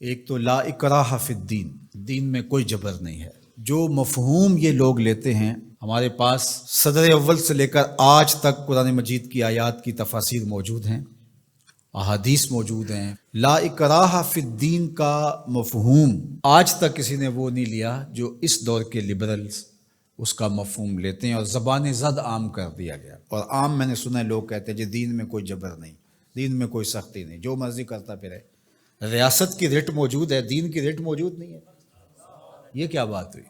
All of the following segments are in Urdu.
ایک تو لا اکراہ فی الدین، دین میں کوئی جبر نہیں ہے۔ جو مفہوم یہ لوگ لیتے ہیں، ہمارے پاس صدر اول سے لے کر آج تک قرآن مجید کی آیات کی تفاسیر موجود ہیں، احادیث موجود ہیں۔ لا اکراہ فی الدین کا مفہوم آج تک کسی نے وہ نہیں لیا جو اس دور کے لبرلز اس کا مفہوم لیتے ہیں، اور زبان زد عام کر دیا گیا۔ اور عام میں نے سنا ہے لوگ کہتے ہیں جی دین میں کوئی جبر نہیں، دین میں کوئی سختی نہیں، جو مرضی کرتا پھرے۔ ریاست کی رٹ موجود ہے، دین کی رٹ موجود نہیں ہے، یہ کیا بات ہوئی؟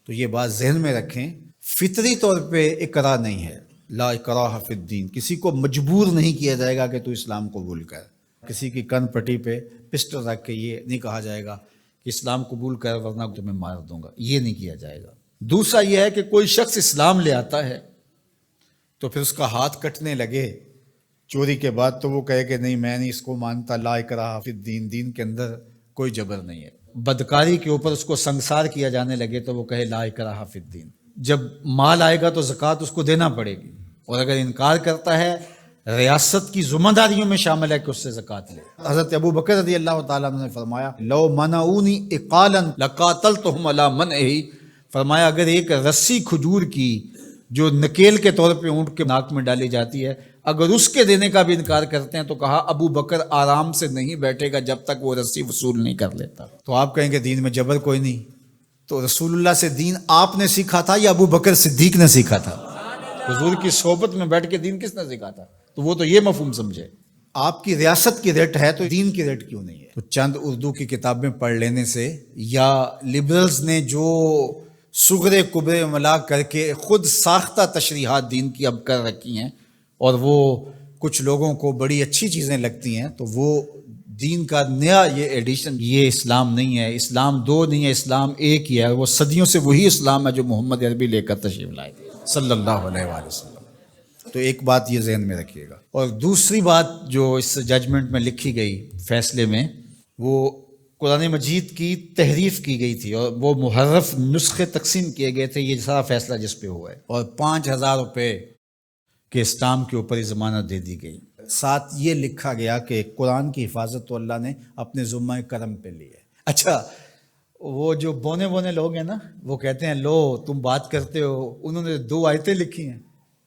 تو یہ بات ذہن میں رکھیں، فطری طور پہ اکراہ نہیں ہے۔ لا اکراہ فی الدین، کسی کو مجبور نہیں کیا جائے گا کہ تو اسلام قبول کر۔ کسی کی کن پٹی پہ پسٹل رکھ کے یہ نہیں کہا جائے گا کہ اسلام قبول کر ورنہ تمہیں مار دوں گا، یہ نہیں کیا جائے گا۔ دوسرا یہ ہے کہ کوئی شخص اسلام لے آتا ہے تو پھر اس کا ہاتھ کٹنے لگے چوری کے بعد تو وہ کہے کہ نہیں میں نہیں اس کو مانتا، لا اکراہ فی الدین، دین کے اندر کوئی جبر نہیں ہے۔ بدکاری کے اوپر اس کو سنسار کیا جانے لگے تو وہ کہے لا اکراہ فی الدین۔ جب مال آئے گا تو زکوٰۃ اس کو دینا پڑے گی، اور اگر انکار کرتا ہے ریاست کی ذمہ داریوں میں شامل ہے کہ اس سے زکوٰۃ لے۔ حضرت ابو بکر رضی اللہ تعالیٰ عنہ نے فرمایا لو منعونی اقالا لقاتلتہم علی منعہ، فرمایا اگر ایک رسی کھجور کی جو نکیل کے طور پہ اونٹ کے ناک میں ڈالی جاتی ہے، اگر اس کے دینے کا بھی انکار کرتے ہیں تو کہا ابو بکر آرام سے نہیں بیٹھے گا جب تک وہ رسی وصول نہیں کر لیتا۔ تو آپ کہیں گے دین میں جبر کوئی نہیں، تو رسول اللہ سے دین آپ نے سیکھا تھا یا ابو بکر صدیق نے سیکھا تھا؟ حضور کی صحبت میں بیٹھ کے دین کس نے سیکھا تھا؟ تو وہ تو یہ مفہوم سمجھے، آپ کی ریاست کی ریٹ ہے تو دین کی ریٹ کیوں نہیں ہے؟ تو چند اردو کی کتابیں پڑھ لینے سے یا لبرلز نے جو صغرے کبرے ملا کر کے خود ساختہ تشریحات دین کی اب کر رکھی ہیں اور وہ کچھ لوگوں کو بڑی اچھی چیزیں لگتی ہیں، تو وہ دین کا نیا یہ ایڈیشن، یہ اسلام نہیں ہے، اسلام دو نہیں ہے، اسلام ایک ہی ہے، وہ صدیوں سے وہی اسلام ہے جو محمد عربی لے کر تشریف لائے صلی اللہ علیہ وآلہ وسلم۔ تو ایک بات یہ ذہن میں رکھیے گا۔ اور دوسری بات جو اس ججمنٹ میں لکھی گئی، فیصلے میں، وہ قرآن مجید کی تحریف کی گئی تھی اور وہ محرف نسخے تقسیم کیے گئے تھے، یہ سارا فیصلہ جس پہ ہوا ہے، اور 5,000 روپے کے اسٹامپ کے اوپر ضمانت دے دی گئی۔ ساتھ یہ لکھا گیا کہ قرآن کی حفاظت تو اللہ نے اپنے ذمہ کرم پہ لی ہے۔ اچھا، وہ جو بونے بونے لوگ ہیں نا، وہ کہتے ہیں لو تم بات کرتے ہو، انہوں نے 2 آیتیں لکھی ہیں۔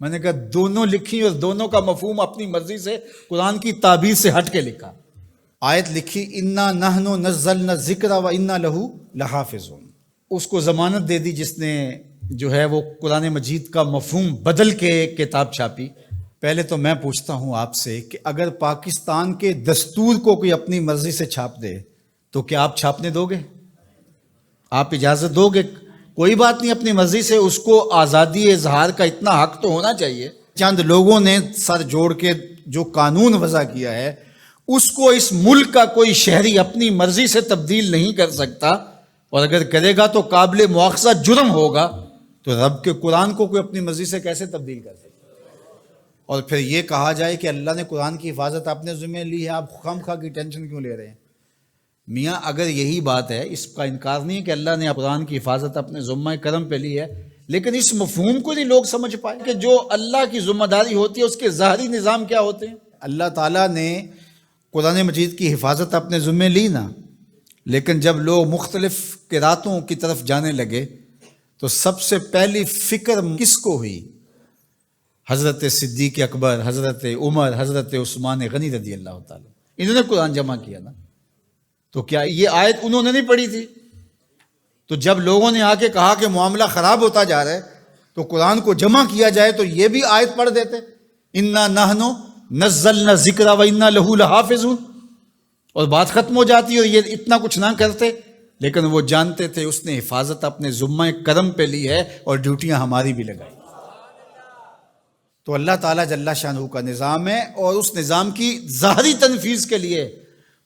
میں نے کہا دونوں لکھی اور دونوں کا مفہوم اپنی مرضی سے قرآن کی تعبیر سے ہٹ کے لکھا۔ آیت لکھی انا نحن نزلنا الذکر و انا لہ لحافظون، اس کو ضمانت دے دی جس نے جو ہے وہ قرآن مجید کا مفہوم بدل کے ایک کتاب چھاپی۔ پہلے تو میں پوچھتا ہوں آپ سے کہ اگر پاکستان کے دستور کو کوئی اپنی مرضی سے چھاپ دے تو کیا آپ چھاپنے دو گے؟ آپ اجازت دو گے؟ کوئی بات نہیں، اپنی مرضی سے، اس کو آزادی اظہار کا اتنا حق تو ہونا چاہیے۔ چند لوگوں نے سر جوڑ کے جو قانون وضع کیا ہے اس کو اس ملک کا کوئی شہری اپنی مرضی سے تبدیل نہیں کر سکتا، اور اگر کرے گا تو قابل مواخذہ جرم ہوگا۔ تو رب کے قرآن کو کوئی اپنی مرضی سے کیسے تبدیل کر سکتا؟ اور پھر یہ کہا جائے کہ اللہ نے قرآن کی حفاظت اپنے ذمہ لی ہے، آپ خام خواہ کی ٹینشن کیوں لے رہے ہیں؟ میاں اگر یہی بات ہے، اس کا انکار نہیں ہے کہ اللہ نے قرآن کی حفاظت اپنے ذمہ کرم پہ لی ہے، لیکن اس مفہوم کو نہیں لوگ سمجھ پائے کہ جو اللہ کی ذمہ داری ہوتی ہے اس کے ظاہری نظام کیا ہوتے ہیں۔ اللہ تعالیٰ نے قرآن مجید کی حفاظت اپنے ذمہ لی نا، لیکن جب لوگ مختلف قراتوں کی طرف جانے لگے تو سب سے پہلی فکر کس کو ہوئی؟ حضرت صدیق اکبر، حضرت عمر، حضرت عثمان غنی رضی اللہ تعالیٰ، انہوں نے قرآن جمع کیا نا۔ تو کیا یہ آیت انہوں نے نہیں پڑھی تھی؟ تو جب لوگوں نے آ کے کہا کہ معاملہ خراب ہوتا جا رہا ہے تو قرآن کو جمع کیا جائے تو یہ بھی آیت پڑھ دیتے، انا نحن نزلنا الذکر و انا لہ لحافظون، اور بات ختم ہو جاتی اور یہ اتنا کچھ نہ کرتے۔ لیکن وہ جانتے تھے اس نے حفاظت اپنے ذمہ کرم پہ لی ہے اور ڈیوٹیاں ہماری بھی لگائی۔ تو اللہ تعالیٰ جل شانہ کا نظام ہے، اور اس نظام کی ظاہری تنفیذ کے لیے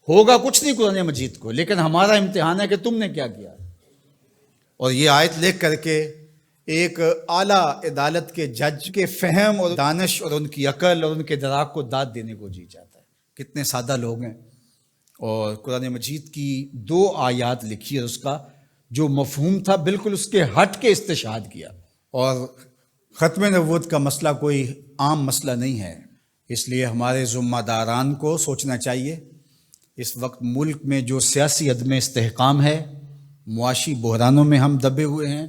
ہوگا کچھ نہیں قرآن مجید کو، لیکن ہمارا امتحان ہے کہ تم نے کیا کیا۔ اور یہ آیت لکھ کر کے ایک اعلیٰ عدالت کے جج کے فہم اور دانش اور ان کی عقل اور ان کے دراک کو داد دینے کو جی چاہتا ہے۔ کتنے سادہ لوگ ہیں، اور قرآن مجید کی 2 آیات لکھی اور اس کا جو مفہوم تھا بالکل اس کے ہٹ کے استشہاد کیا۔ اور ختم نبوت کا مسئلہ کوئی عام مسئلہ نہیں ہے، اس لیے ہمارے ذمہ داران کو سوچنا چاہیے اس وقت ملک میں جو سیاسی عدم استحکام ہے، معاشی بحرانوں میں ہم دبے ہوئے ہیں،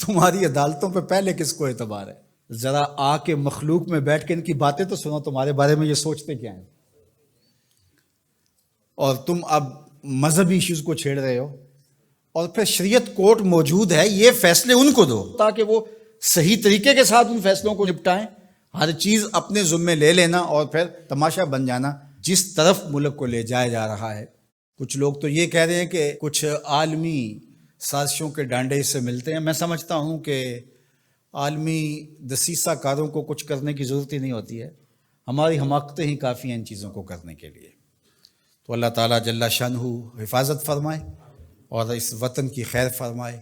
تمہاری عدالتوں پہ پہلے کس کو اعتبار ہے؟ ذرا آ کے مخلوق میں بیٹھ کے ان کی باتیں تو سنو، تمہارے بارے میں یہ سوچتے کیا ہیں؟ اور تم اب مذہبی ایشوز کو چھیڑ رہے ہو، اور پھر شریعت کورٹ موجود ہے، یہ فیصلے ان کو دو تاکہ وہ صحیح طریقے کے ساتھ ان فیصلوں کو نپٹائیں۔ ہر چیز اپنے ذمے لے لینا اور پھر تماشا بن جانا جس طرف ملک کو لے جایا جا رہا ہے۔ کچھ لوگ تو یہ کہہ رہے ہیں کہ کچھ عالمی سازشوں کے ڈانڈے اس سے ملتے ہیں۔ میں سمجھتا ہوں کہ عالمی دسیسہ کاروں کو کچھ کرنے کی ضرورت ہی نہیں ہوتی ہے، ہماری حماقتیں ہی کافی ہیں ان چیزوں کو کرنے کے لیے۔ تو اللہ تعالیٰ جل شانہ حفاظت فرمائے اور اس وطن کی خیر فرمائے۔